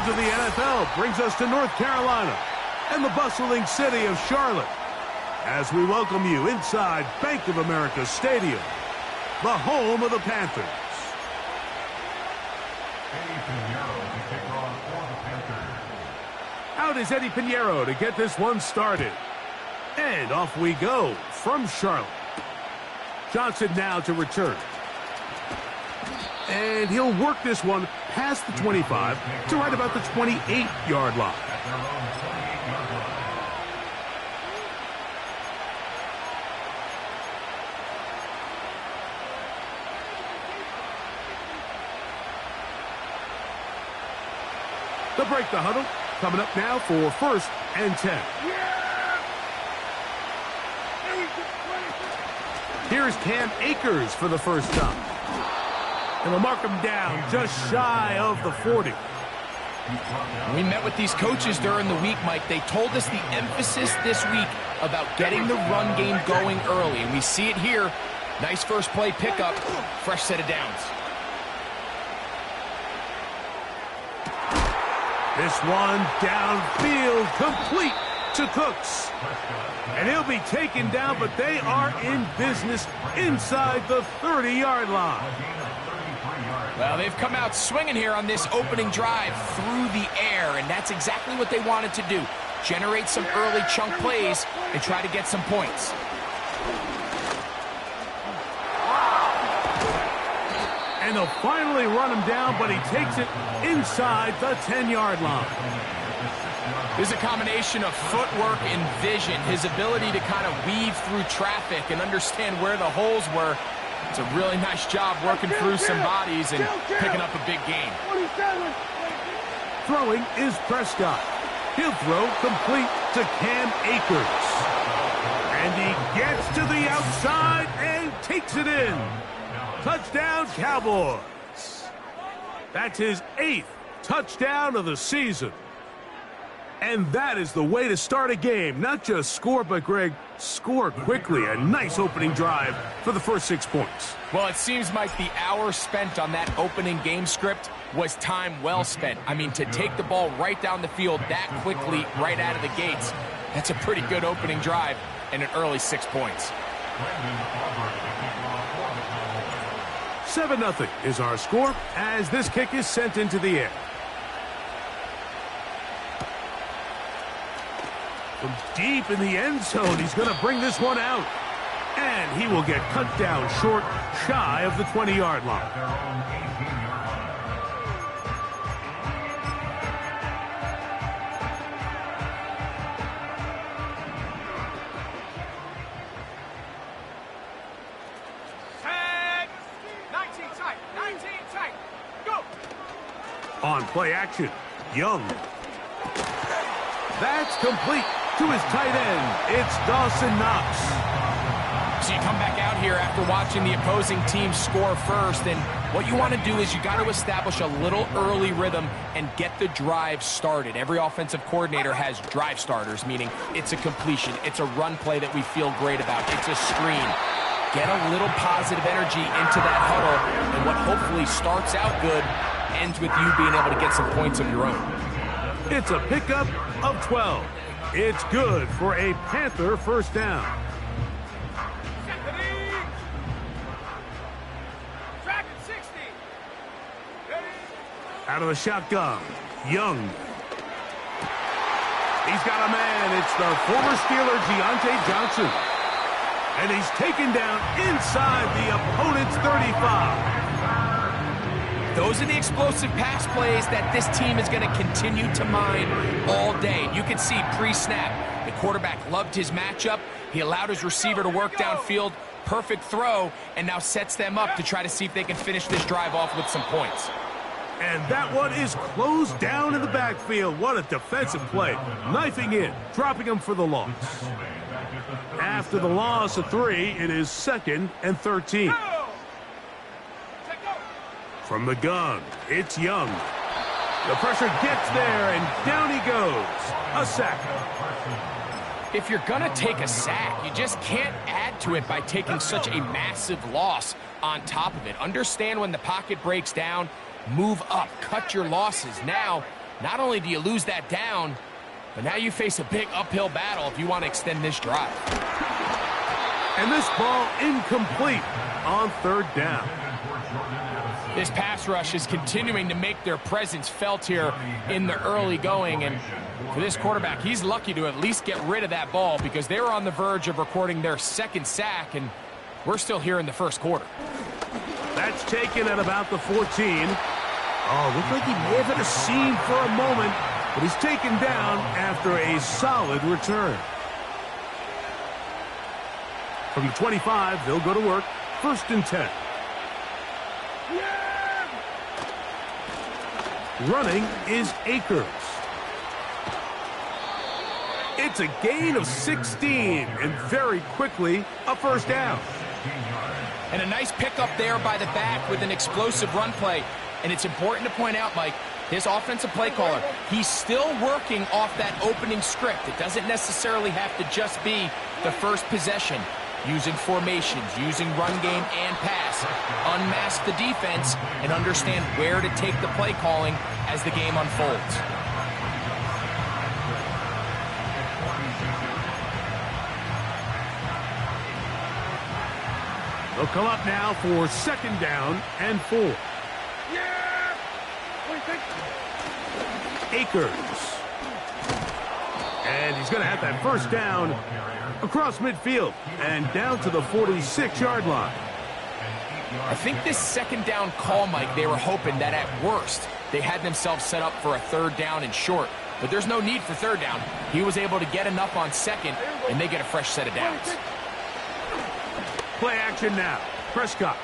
of the NFL brings us to North Carolina and the bustling city of Charlotte as we welcome you inside Bank of America Stadium, the home of the Panthers. Out is Eddie Pinheiro to get this one started. And off we go from Charlotte. Johnson now to return. And he'll work this one past the 25 to right about the 28-yard line. They'll break the huddle. Coming up now for 1st and 10. Here's Cam Akers for the first time. And they'll mark him down just shy of the 40. We met with these coaches during the week, Mike. They told us the emphasis this week about getting the run game going early. And we see it here. Nice first play pickup. Fresh set of downs. This one downfield, complete to Cooks. And he'll be taken down, but they are in business inside the 30-yard line. Well, they've come out swinging here on this opening drive through the air, and that's exactly what they wanted to do. Generate some early chunk plays and try to get some points. And they'll finally run him down, but he takes it inside the 10-yard line. There's a combination of footwork and vision, his ability to kind of weave through traffic and understand where the holes were. It's a really nice job working through some bodies and picking up a big gain. Throwing is Prescott. He'll throw complete to Cam Akers. And he gets to the outside and takes it in. Touchdown, Cowboys. That's his 8th touchdown of the season. And that is the way to start a game. Not just score, but, Greg, score quickly. A nice opening drive for the first 6 points. Well, it seems like the hour spent on that opening game script was time well spent. I mean, to take the ball right down the field that quickly right out of the gates, that's a pretty good opening drive and an early 6 points. 7-0 is our score as this kick is sent into the air. From deep in the end zone, he's going to bring this one out. And he will get cut down short, shy of the 20-yard line. Tag! 19 tight, 19 tight. Go! On play action, Young. That's complete to his tight end. It's Dawson Knox. So you come back out here after watching the opposing team score first, and what you want to do is you got to establish a little early rhythm and get the drive started. Every offensive coordinator has drive starters, meaning it's a completion, it's a run play that we feel great about, it's a screen. Get a little positive energy into that huddle, and what hopefully starts out good ends with you being able to get some points of your own. It's a pickup of 12. It's good for a Panther first down. Out of the shotgun, Young. He's got a man. It's the former Steeler, Deontay Johnson. And he's taken down inside the opponent's 35. Those are the explosive pass plays that this team is going to continue to mine all day. You can see pre-snap, the quarterback loved his matchup. He allowed his receiver to work downfield. Perfect throw, and now sets them up to try to see if they can finish this drive off with some points. And that one is closed down in the backfield. What a defensive play. Knifing in, dropping him for the loss. After the loss of 3, it is 2nd and 13. From the gun, it's Young. The pressure gets there, and down he goes. A sack. If you're going to take a sack, you just can't add to it by taking such a massive loss on top of it. Understand when the pocket breaks down, move up, cut your losses. Now, not only do you lose that down, but now you face a big uphill battle if you want to extend this drive. And this ball incomplete on third down. This pass rush is continuing to make their presence felt here in the early going. And for this quarterback, he's lucky to at least get rid of that ball because they were on the verge of recording their second sack, and we're still here in the first quarter. That's taken at about the 14. Oh, looked like he may have had a seam for a moment, but he's taken down after a solid return. From the 25, they'll go to work. 1st and 10. Running is Akers. It's a gain of 16, and very quickly, a first down. And a nice pickup there by the back with an explosive run play. And it's important to point out, Mike, his offensive play caller, he's still working off that opening script. It doesn't necessarily have to just be the first possession. Using formations, using run game and pass, unmask the defense, and understand where to take the play calling as the game unfolds. They'll come up now for 2nd down and 4. Akers. And he's going to have that first down across midfield and down to the 46-yard line. I think this 2nd down call, Mike, they were hoping that at worst they had themselves set up for a 3rd down and short. But there's no need for 3rd down. He was able to get enough on 2nd, and they get a fresh set of downs. Play action now. Prescott.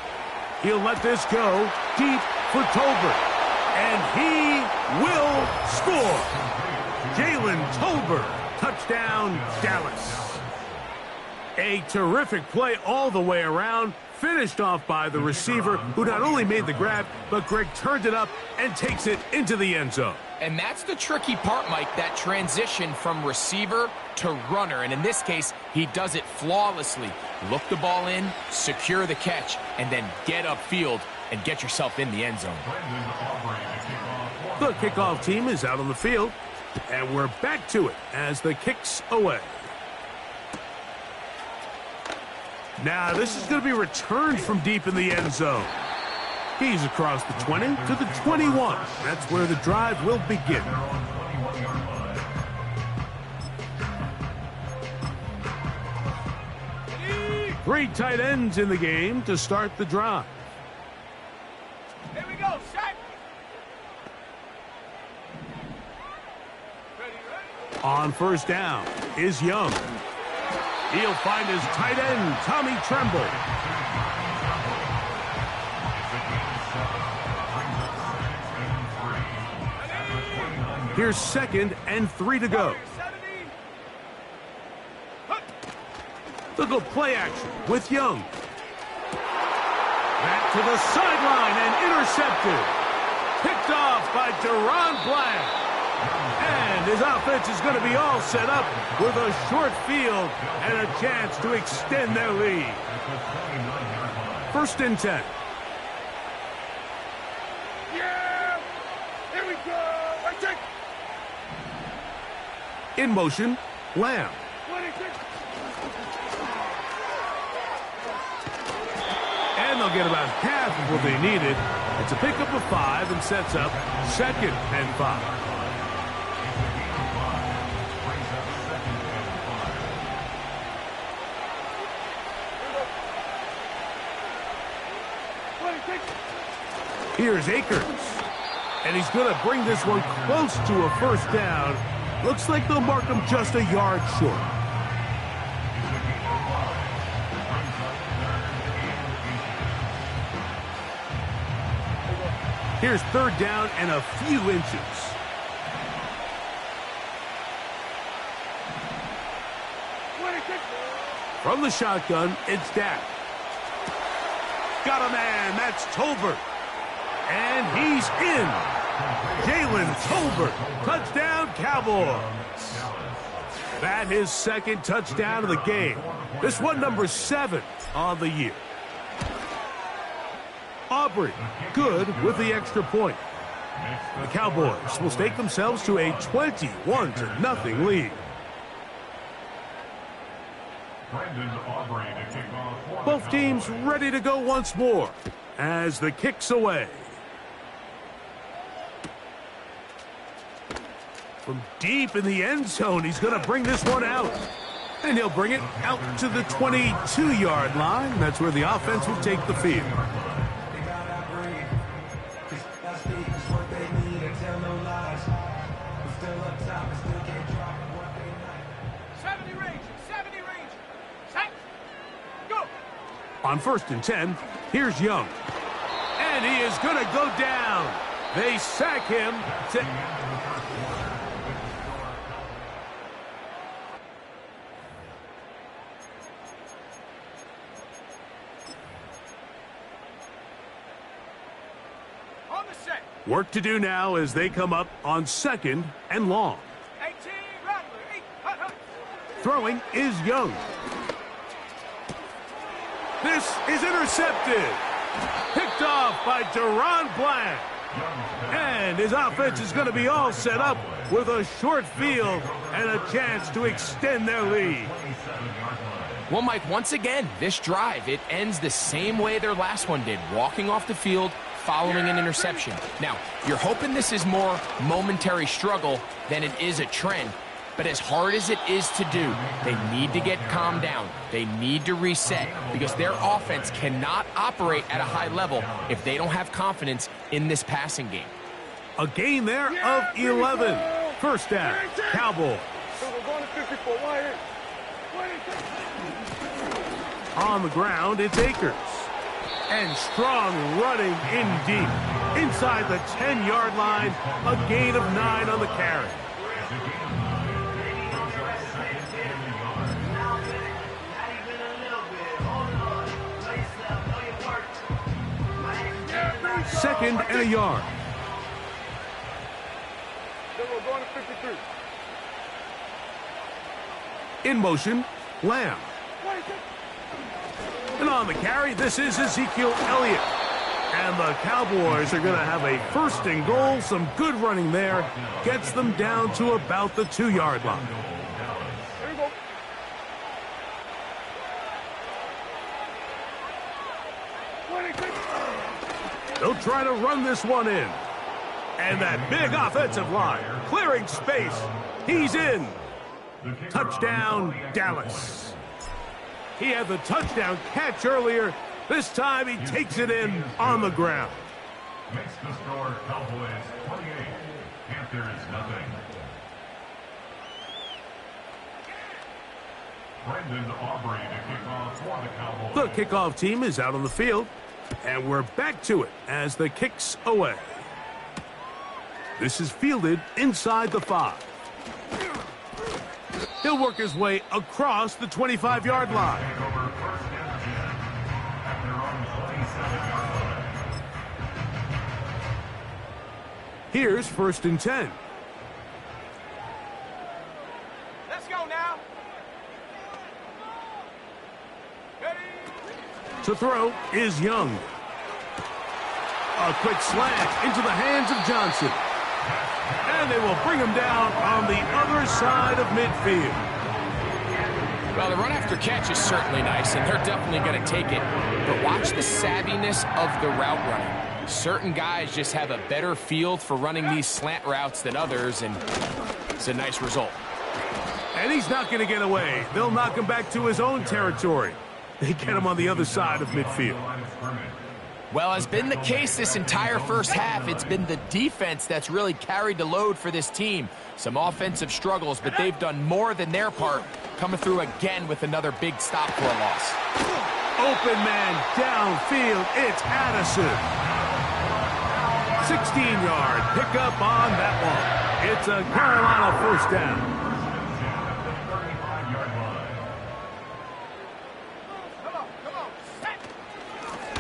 He'll let this go deep for Tolbert. And he will score. Jalen Tolbert. Touchdown, Dallas. A terrific play all the way around. Finished off by the receiver, who not only made the grab, but Greg turned it up and takes it into the end zone. And that's the tricky part, Mike, that transition from receiver to runner. And in this case, he does it flawlessly. Look the ball in, secure the catch, and then get upfield and get yourself in the end zone. The kickoff team is out on the field, and we're back to it as the kick's away. Now, this is going to be returned from deep in the end zone. He's across the 20 to the 21. That's where the drive will begin. Three tight ends in the game to start the drive. Here we go, set. Ready. On 1st down is Young. He'll find his tight end, Tommy Tremble. Here's 2nd and 3 to go. They'll go play action with Young. Back to the sideline and intercepted. Picked off by Deron Bland. And his offense is going to be all set up with a short field and a chance to extend their lead. 1st and 10. Yeah! Here we go! I take. In motion, Lamb. And they'll get about half of what they needed. It's a pickup of 5 and sets up 2nd and 5. Here's Akers. And he's going to bring this one close to a first down. Looks like they'll mark him just a yard short. Here's 3rd down and a few inches. From the shotgun, it's Dak. Got a man, that's Tolbert. And he's in. Jalen Tolbert, touchdown Cowboys. That his 2nd touchdown of the game. This one number 7 on the year. Aubrey, good with the extra point. The Cowboys will stake themselves to a 21-0 lead. Both teams ready to go once more as the kick's away. From deep in the end zone, he's going to bring this one out. And he'll bring it out to the 22-yard line. That's where the offense will take the field. On 1st and 10, here's Young. And he is going to go down. They sack him to... Work to do now as they come up on 2nd and long. Throwing is Young. This is intercepted. Picked off by Deron Bland. And his offense is going to be all set up with a short field and a chance to extend their lead. Well, Mike, once again, this drive, it ends the same way their last one did, walking off the field, following an interception. Now, you're hoping this is more momentary struggle than it is a trend. But as hard as it is to do, they need to get calmed down. They need to reset because their offense cannot operate at a high level if they don't have confidence in this passing game. A gain there of 11. First down, Cowboys. On the ground, it's Akers. And strong running in deep. Inside the 10-yard line, a gain of 9 on the carry. Second and a yard. In motion, Lamb. And on the carry, this is Ezekiel Elliott. And the Cowboys are going to have a 1st and goal. Some good running there. Gets them down to about the 2-yard line. They'll try to run this one in. And that big offensive line clearing space. He's in. Touchdown, Dallas. He had the touchdown catch earlier. This time he takes it in on the ground. Makes the score Cowboys 28, Panthers nothing. Brendan Aubrey to kick off for the Cowboys. The kickoff team is out on the field. And we're back to it as the kick's away. This is fielded inside the 5. He'll work his way across the 25-yard line. Here's 1st and 10. Let's go now. To throw is Young. A quick slant into the hands of Johnson. And they will bring him down on the other side of midfield. Well, the run after catch is certainly nice, and they're definitely going to take it. But watch the savviness of the route running. Certain guys just have a better feel for running these slant routes than others, and it's a nice result. And he's not going to get away. They'll knock him back to his own territory. They get him on the other side of midfield. Well, as been the case this entire first half, it's been the defense that's really carried the load for this team. Some offensive struggles, but they've done more than their part, coming through again with another big stop for a loss. Open man downfield, it's Addison. 16-yard pickup on that one. It's a Carolina first down.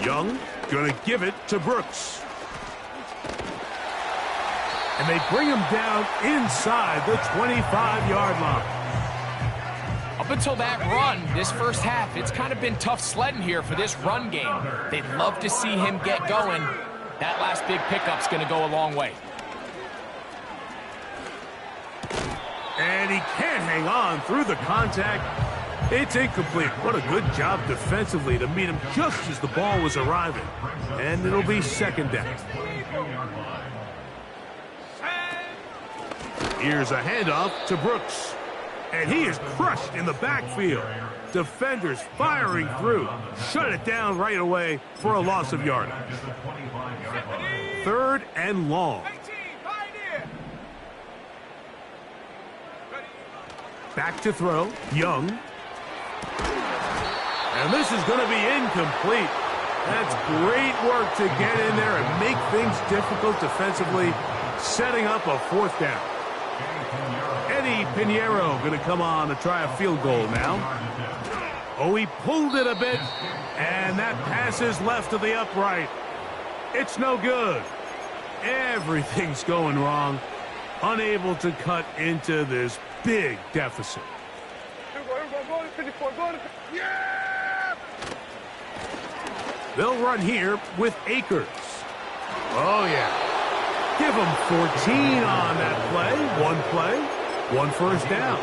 Young going to give it to Brooks. And they bring him down inside the 25-yard line. Up until that run, this first half, it's kind of been tough sledding here for this run game. They'd love to see him get going. That last big pickup's going to go a long way. And he can't hang on through the contact. It's incomplete. What a good job defensively to meet him just as the ball was arriving. And it'll be second down. Here's a handoff to Brooks. And he is crushed in the backfield. Defenders firing through. Shut it down right away for a loss of yardage. Third and long. Back to throw. Young. And this is going to be incomplete. That's great work to get in there and make things difficult defensively, setting up a fourth down. Eddie Pinheiro going to come on to try a field goal now. Oh, he pulled it a bit, and that pass is left to the upright. It's no good. Everything's going wrong. Unable to cut into this big deficit. They'll run here with Akers. Oh, yeah. Give him 14 on that play, one first down.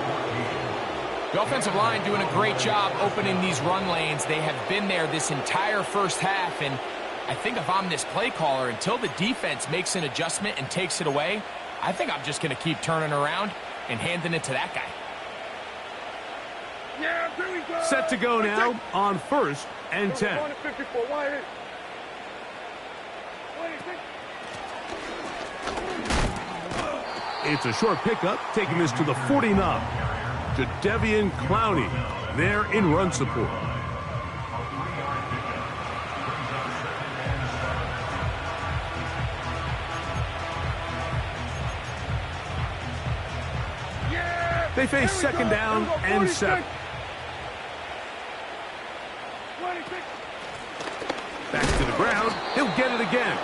The offensive line doing a great job opening these run lanes. They have been there this entire first half, and I think if I'm this play caller, until the defense makes an adjustment and takes it away, I think I'm just going to keep turning around and handing it to that guy. Set to go now on first and 10. It's a short pickup, taking this to the 49. To Devian Clowney, there in run support. They face second down and 7. Back to the ground. He'll get it again.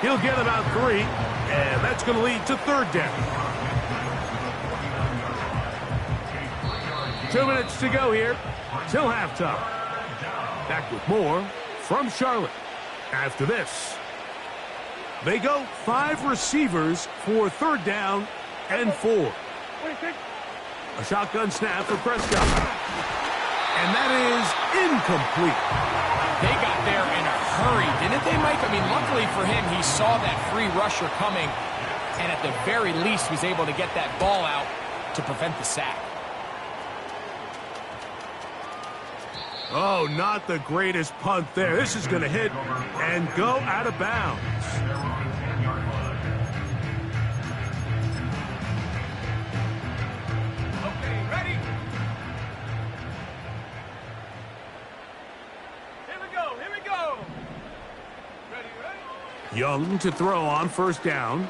He'll get about 3, and that's going to lead to third down. 2 minutes to go here till halftime. Back with more from Charlotte. After this, they go 5 receivers for third down and 4. A shotgun snap for Prescott. And that is incomplete. They got there in a hurry, didn't they, Mike? I mean, luckily for him, he saw that free rusher coming, and at the very least was able to get that ball out to prevent the sack. Oh, not the greatest punt there. This is going to hit and go out of bounds. Okay, ready? Here we go. Ready? Young to throw on first down.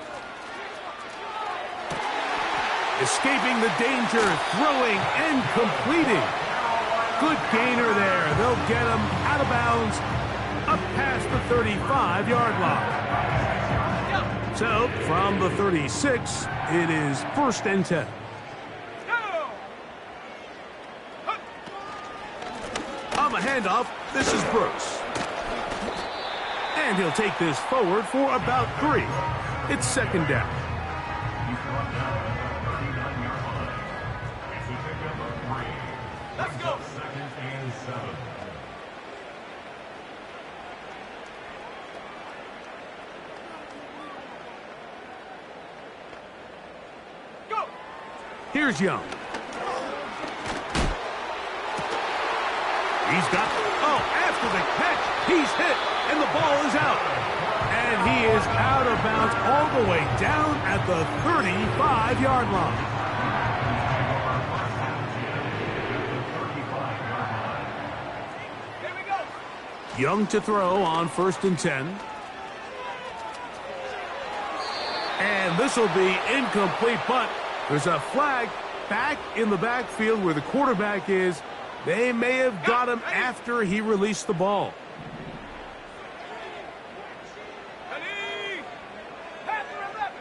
Escaping the danger, throwing and completing. Good gainer there. They'll get him out of bounds, up past the 35-yard line. So, from the 36, it is first and 10. On the handoff, this is Brooks. And he'll take this forward for about 3. It's second down. Let's go. Go. Here's Young. He's got, after the catch, he's hit, and the ball is out. And he is out of bounds all the way down at the 35-yard line. Here we go. Young to throw on first and 10. And this will be incomplete, but there's a flag back in the backfield where the quarterback is. They may have got him after he released the ball. Ready? Pass or 11.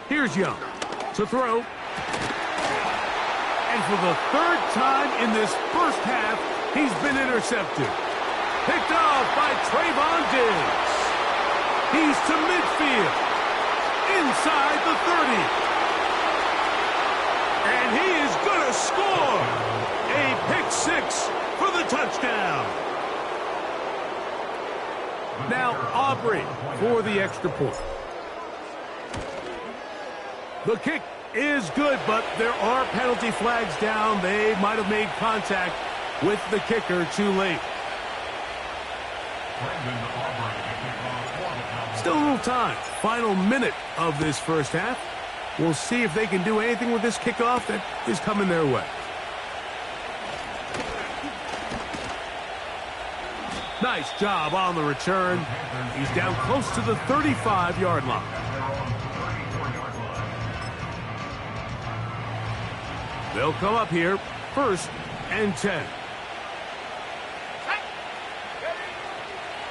Here's Young to throw. And for the third time in this first half, he's been intercepted. Picked off by Trayvon Diggs. He's to midfield. Inside the 30. And he is going to score! A pick six for the touchdown. Now Aubrey for the extra point. The kick is good, but there are penalty flags down. They might have made contact with the kicker too late. Still a little time. Final minute of this first half. We'll see if they can do anything with this kickoff that is coming their way. Nice job on the return. He's down close to the 35-yard line. They'll come up here, 1st and 10.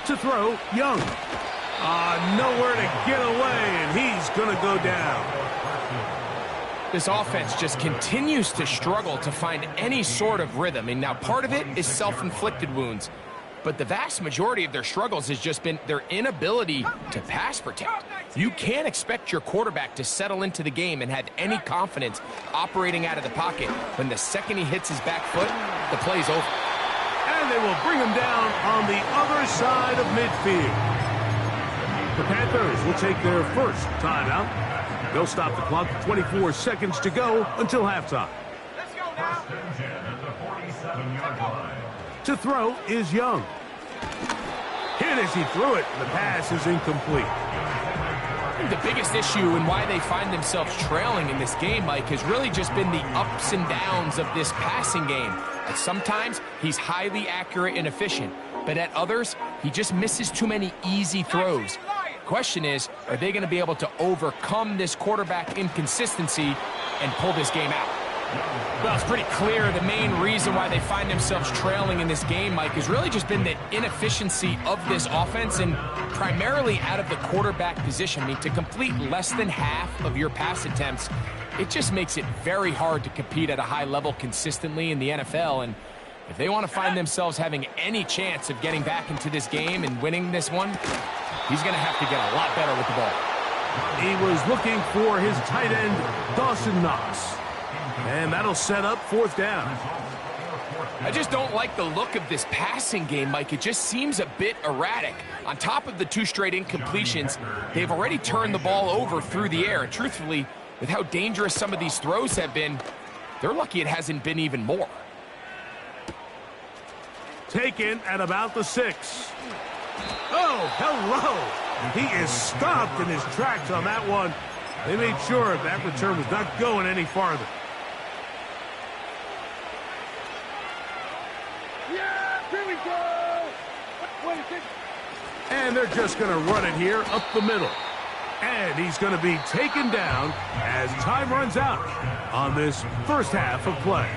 To throw, Young. Nowhere to get away, and he's going to go down. This offense just continues to struggle to find any sort of rhythm. And now part of it is self-inflicted wounds. But the vast majority of their struggles has just been their inability to pass protect. You can't expect your quarterback to settle into the game and have any confidence operating out of the pocket when the second he hits his back foot, the play's over. And they will bring him down on the other side of midfield. The Panthers will take their first timeout. They'll stop the clock, 24 seconds to go until halftime. Let's go now. To throw is Young. Hit as he threw it. The pass is incomplete. The biggest issue and why they find themselves trailing in this game, Mike, has really just been the ups and downs of this passing game. At sometimes, he's highly accurate and efficient, but at others, he just misses too many easy throws. Question is, are they going to be able to overcome this quarterback inconsistency and pull this game out? Well, it's pretty clear the main reason why they find themselves trailing in this game, Mike, has really just been the inefficiency of this offense and primarily out of the quarterback position. I mean, to complete less than half of your pass attempts, it just makes it very hard to compete at a high level consistently in the NFL. And if they want to find themselves having any chance of getting back into this game and winning this one, he's going to have to get a lot better with the ball. He was looking for his tight end, Dawson Knox. And that'll set up 4th down. I just don't like the look of this passing game, Mike. It just seems a bit erratic. On top of the 2 straight incompletions, they've already turned the ball over through the air. And truthfully, with how dangerous some of these throws have been, they're lucky it hasn't been even more. Taken at about the 6. Oh, hello. He is stopped in his tracks on that one. They made sure that return was not going any farther. Yeah, here we go. And they're just going to run it here up the middle. And he's going to be taken down as time runs out on this first half of play.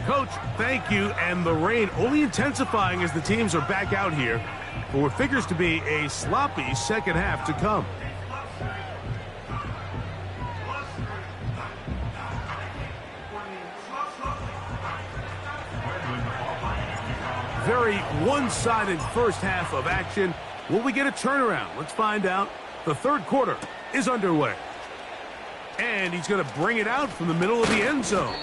Coach, thank you. And the rain only intensifying as the teams are back out here for what figures to be a sloppy second half to come. Very one-sided first half of action. Will we get a turnaround? Let's find out. The third quarter is underway. And he's going to bring it out from the middle of the end zone.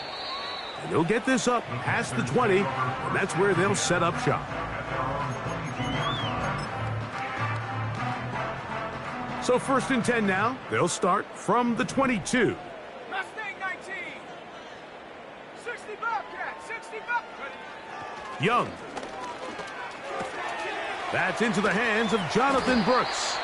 And he'll get this up past the 20, and that's where they'll set up shop. So 1st and 10 now. They'll start from the 22. Mustang 19. 60 Bobcat. 60 Bobcat. Young. That's into the hands of Jonathan Brooks.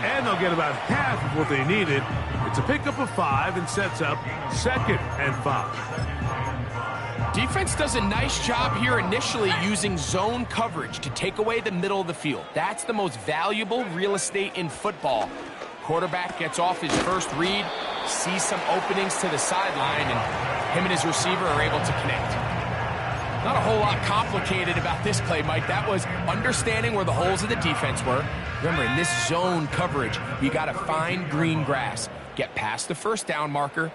And they'll get about half of what they needed. It's a pickup of 5 and sets up 2nd and 5. Defense does a nice job here initially using zone coverage to take away the middle of the field. That's the most valuable real estate in football. Quarterback gets off his first read, sees some openings to the sideline, and him and his receiver are able to connect. Not a whole lot complicated about this play, Mike. That was understanding where the holes of the defense were. Remember, in this zone coverage, you got to find green grass, get past the first down marker,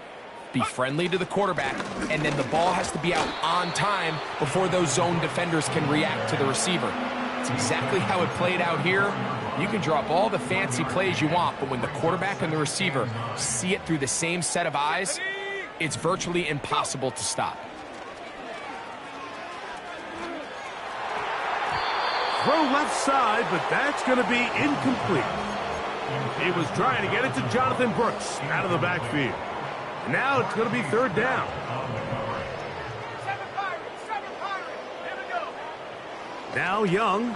be friendly to the quarterback, and then the ball has to be out on time before those zone defenders can react to the receiver. It's exactly how it played out here. You can draw up all the fancy plays you want, but when the quarterback and the receiver see it through the same set of eyes, it's virtually impossible to stop. Throw left side, but that's going to be incomplete. He was trying to get it to Jonathan Brooks out of the backfield. Now it's going to be third down. Now Young.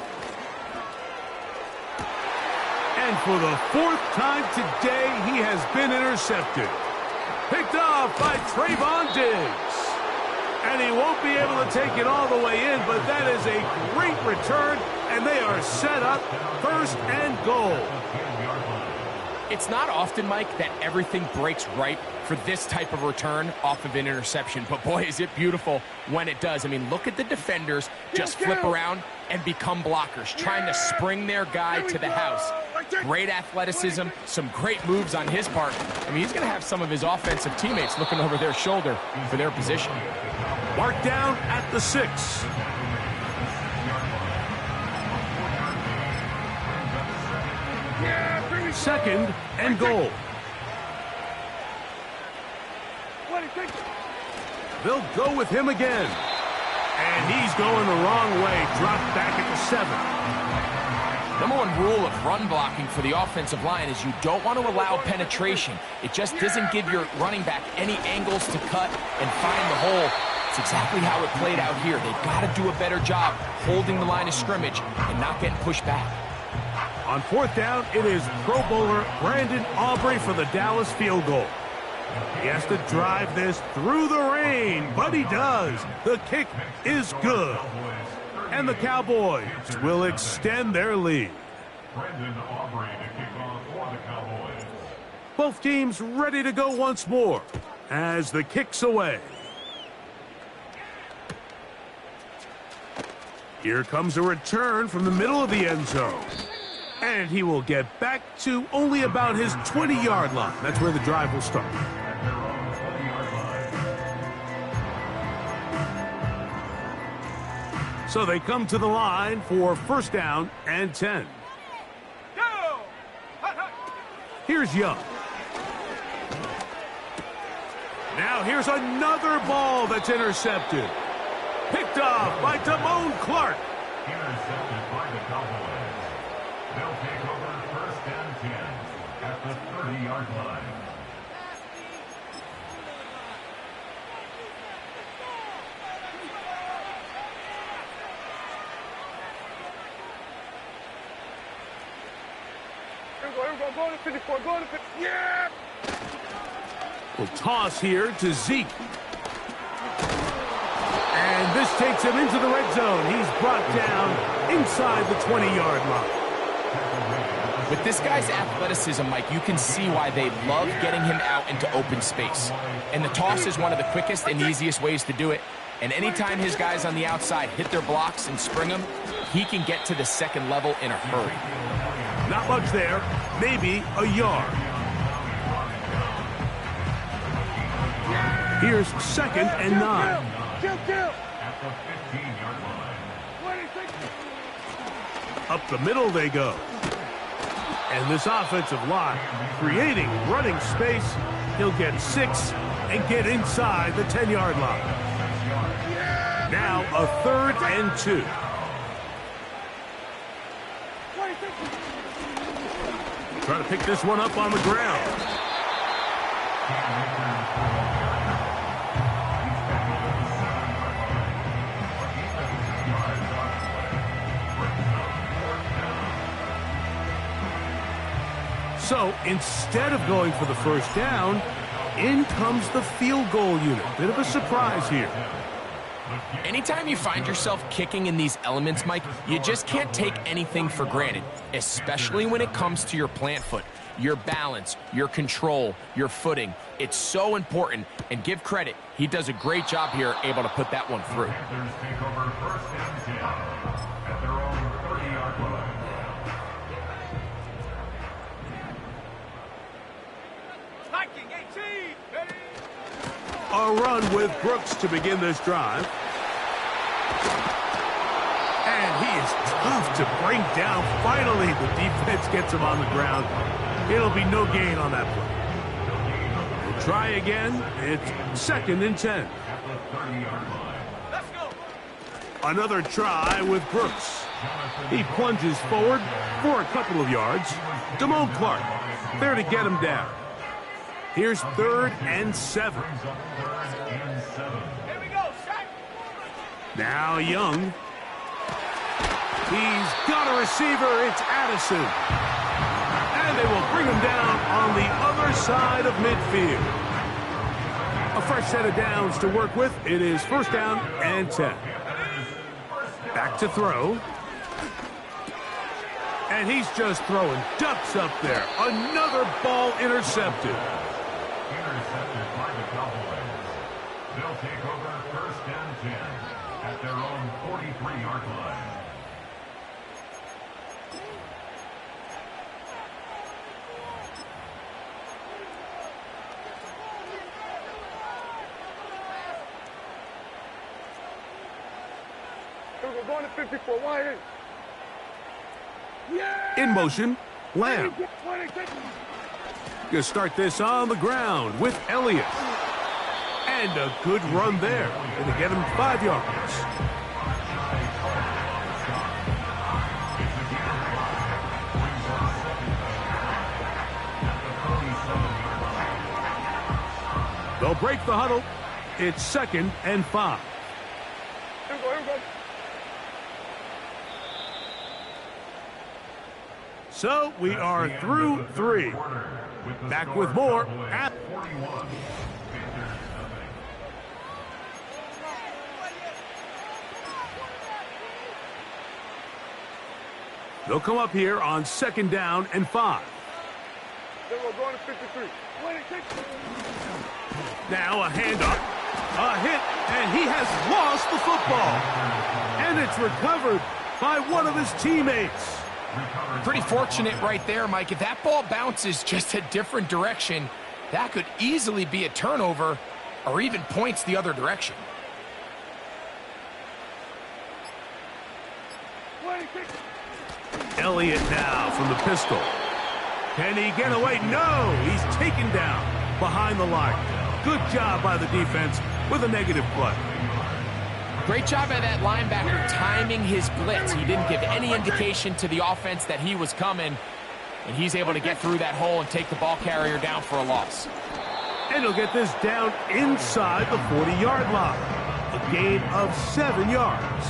And for the fourth time today, he has been intercepted. Picked off by Trayvon Diggs. And he won't be able to take it all the way in, but that is a great return, and they are set up first and goal. It's not often, Mike, that everything breaks right for this type of return off of an interception. But, boy, is it beautiful when it does. I mean, look at the defenders just flip around and become blockers, trying to spring their guy to the house. Great athleticism, some great moves on his part. I mean, he's going to have some of his offensive teammates looking over their shoulder for their position. Marked down at the 6. Second and goal. They'll go with him again. And he's going the wrong way. Dropped back at the 7. Number one rule of run blocking for the offensive line is you don't want to allow penetration. It just doesn't give your running back any angles to cut and find the hole. It's exactly how it played out here. They've got to do a better job holding the line of scrimmage and not getting pushed back. On fourth down, it is Pro Bowler Brandon Aubrey for the Dallas field goal. He has to drive this through the rain, but he does. The kick is good. And the Cowboys will extend their lead. Brandon Aubrey to kick off for the Cowboys. Both teams ready to go once more as the kick's away. Here comes a return from the middle of the end zone. And he will get back to only about his 20-yard line. That's where the drive will start. So they come to the line for first down and 10. Here's Young. Now here's another ball that's intercepted. Picked off by Damone Clark. Intercepted by the Cowboys. They'll take over first and 10 at the 30-yard line. Go to 54, go to 54. Yeah! Will toss here to Zeke. And this takes him into the red zone. He's brought down inside the 20-yard line. With this guy's athleticism, Mike, you can see why they love getting him out into open space. And the toss is one of the quickest and easiest ways to do it. And anytime his guys on the outside hit their blocks and spring them, he can get to the second level in a hurry. Not much there. Maybe a yard. Here's second and 9. Kill! At the 15-yard line. Up the middle they go. And this offensive line creating running space. He'll get 6 and get inside the 10-yard line. Now a third and 2. Try to pick this one up on the ground. So instead of going for the first down, in comes the field goal unit. Bit of a surprise here. Anytime you find yourself kicking in these elements, Mike, you just can't take anything for granted, especially when it comes to your plant foot, your balance, your control, your footing. It's so important, and give credit. He does a great job here, able to put that one through. Panthers take over first and 10 at their own 30-yard line. Viking 18, ready? A run with Brooks to begin this drive. And he is tough to bring down. Finally, the defense gets him on the ground. It'll be no gain on that play. We'll try again. It's 2nd and 10. Another try with Brooks. He plunges forward for a couple of yards. Damone Clark there to get him down. Here's 3rd and 7. Now Young. He's got a receiver. It's Addison. And they will bring him down on the other side of midfield. A fresh set of downs to work with. It is 1st down and 10. Back to throw. And he's just throwing ducks up there. Another ball intercepted. Intercepted by the Cowboys. They'll take over 1st and 10 at their own 43-yard line. We're going to 54. Why? Yeah! In motion, Lamb. Gonna start this on the ground with Elliott. And a good run there. Gonna get him 5 yards. They'll break the huddle. It's 2nd and 5. Here we go. So we are through 3. Back with more at 41. They'll come up here on 2nd down and 5. Then we're going to 53. 26. Now a handoff, a hit, and he has lost the football. And it's recovered by one of his teammates. Pretty fortunate right there, Mike. If that ball bounces just a different direction, that could easily be a turnover or even points the other direction. 26. Elliott now from the pistol. Can he get away? No, he's taken down behind the line. Good job by the defense with a negative play. Great job by that linebacker timing his blitz. He didn't give any indication to the offense that he was coming, and he's able to get through that hole and take the ball carrier down for a loss. And he'll get this down inside the 40-yard line. A gain of 7 yards.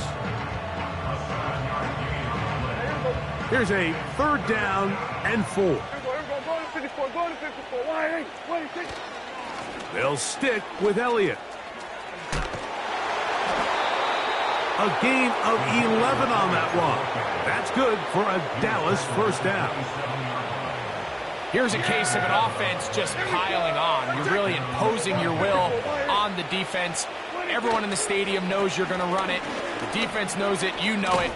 Here's a 3rd down and 4. Here we go. Going to 54. Going to 54. Why? 26. They'll stick with Elliott. A gain of 11 on that one. That's good for a Dallas 1st down. Here's a case of an offense just piling on. You're really imposing your will on the defense. Everyone in the stadium knows you're going to run it. The defense knows it. You know it.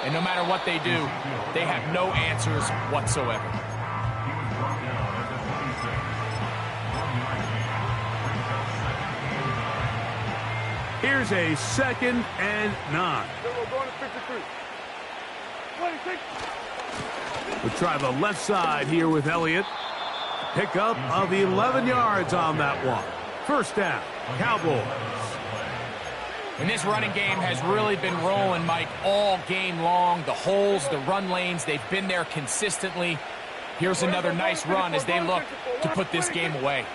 And no matter what they do, they have no answers whatsoever. Here's a 2nd and 9. Then we're going to 53. 26. We'll try the left side here with Elliott. Pickup of 11 yards on that one. 1st down, Cowboys. And this running game has really been rolling, Mike, all game long. The holes, the run lanes, they've been there consistently. Here's another nice run as they look to put this game away.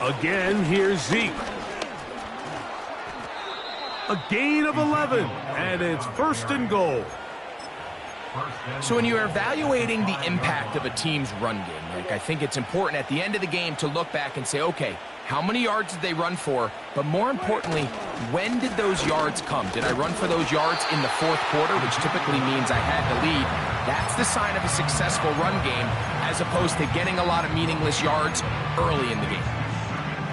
Again, here's Zeke. A gain of 11, and it's 1st and goal. So when you're evaluating the impact of a team's run game, Mike, I think it's important at the end of the game to look back and say, okay, how many yards did they run for? But more importantly, when did those yards come? Did I run for those yards in the 4th quarter, which typically means I had the lead? That's the sign of a successful run game, as opposed to getting a lot of meaningless yards early in the game.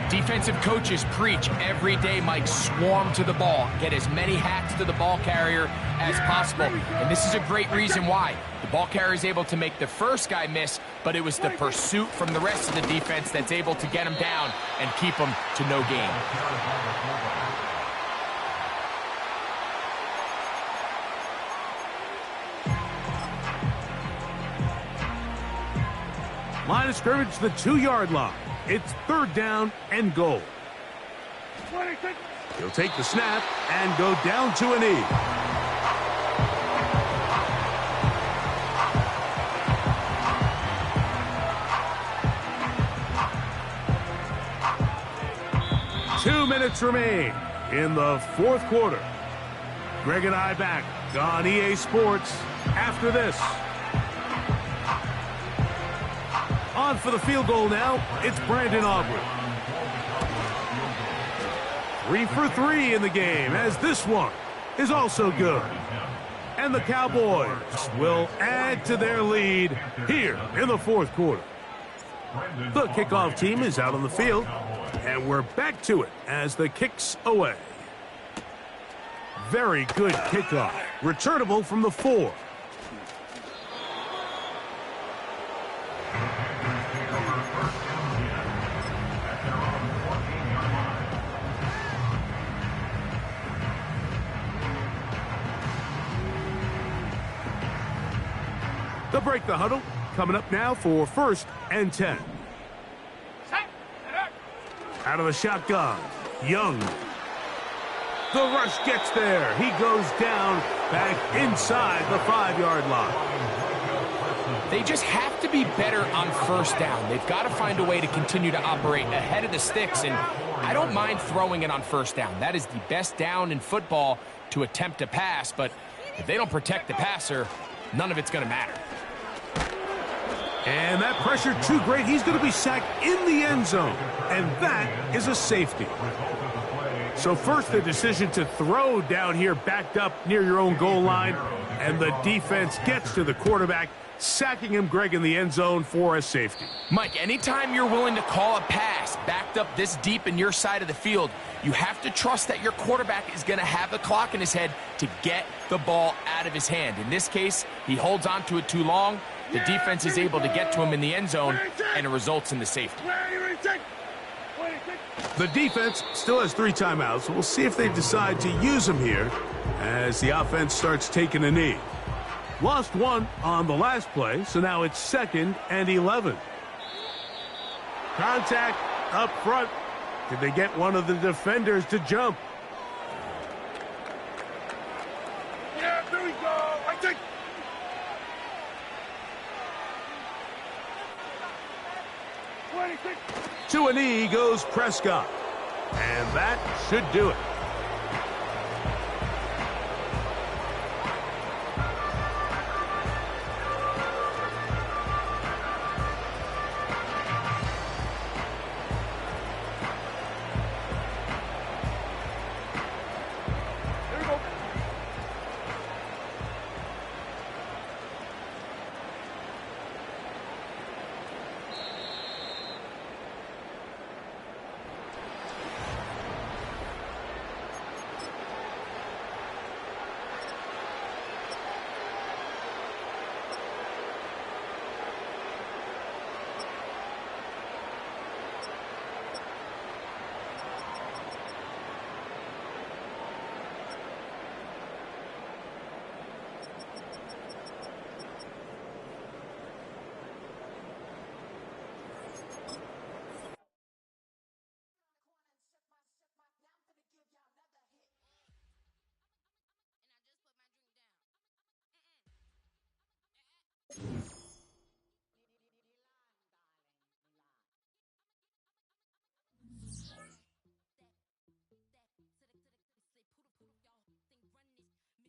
Defensive coaches preach every day, Mike, swarm to the ball. Get as many hacks to the ball carrier as possible. And this is a great reason why. The ball carrier is able to make the first guy miss, but it was the pursuit from the rest of the defense that's able to get him down and keep him to no gain. Line of scrimmage, the 2-yard line. It's 3rd down and goal. He'll take the snap and go down to a knee. Two minutes remain in the 4th quarter. Greg and I back on EA Sports after this. On for the field goal now, it's Brandon Aubrey. 3 for 3 in the game, as this one is also good. And the Cowboys will add to their lead here in the 4th quarter. The kickoff team is out on the field, and we're back to it as the kick's away. Very good kickoff, returnable from the 4. They'll break the huddle. Coming up now for 1st and 10. Out of the shotgun, Young. The rush gets there. He goes down back inside the 5-yard line. They just have to be better on 1st down. They've got to find a way to continue to operate ahead of the sticks, and I don't mind throwing it on 1st down. That is the best down in football to attempt to pass, but if they don't protect the passer, none of it's going to matter. And that pressure too great. He's going to be sacked in the end zone, and that is a safety. So first, the decision to throw down here backed up near your own goal line, and the defense gets to the quarterback, sacking him, Greg, in the end zone for a safety. Mike, anytime you're willing to call a pass backed up this deep in your side of the field, you have to trust that your quarterback is going to have the clock in his head to get the ball out of his hand. In this case, he holds on to it too long. The defense is able to get to him in the end zone, and it results in the safety. The defense still has 3 timeouts. We'll see if they decide to use them here as the offense starts taking a knee. Lost 1 on the last play, so now it's 2nd and 11. Contact up front. Did they get one of the defenders to jump? Yeah, there we go. I think. To a knee goes Prescott. And that should do it.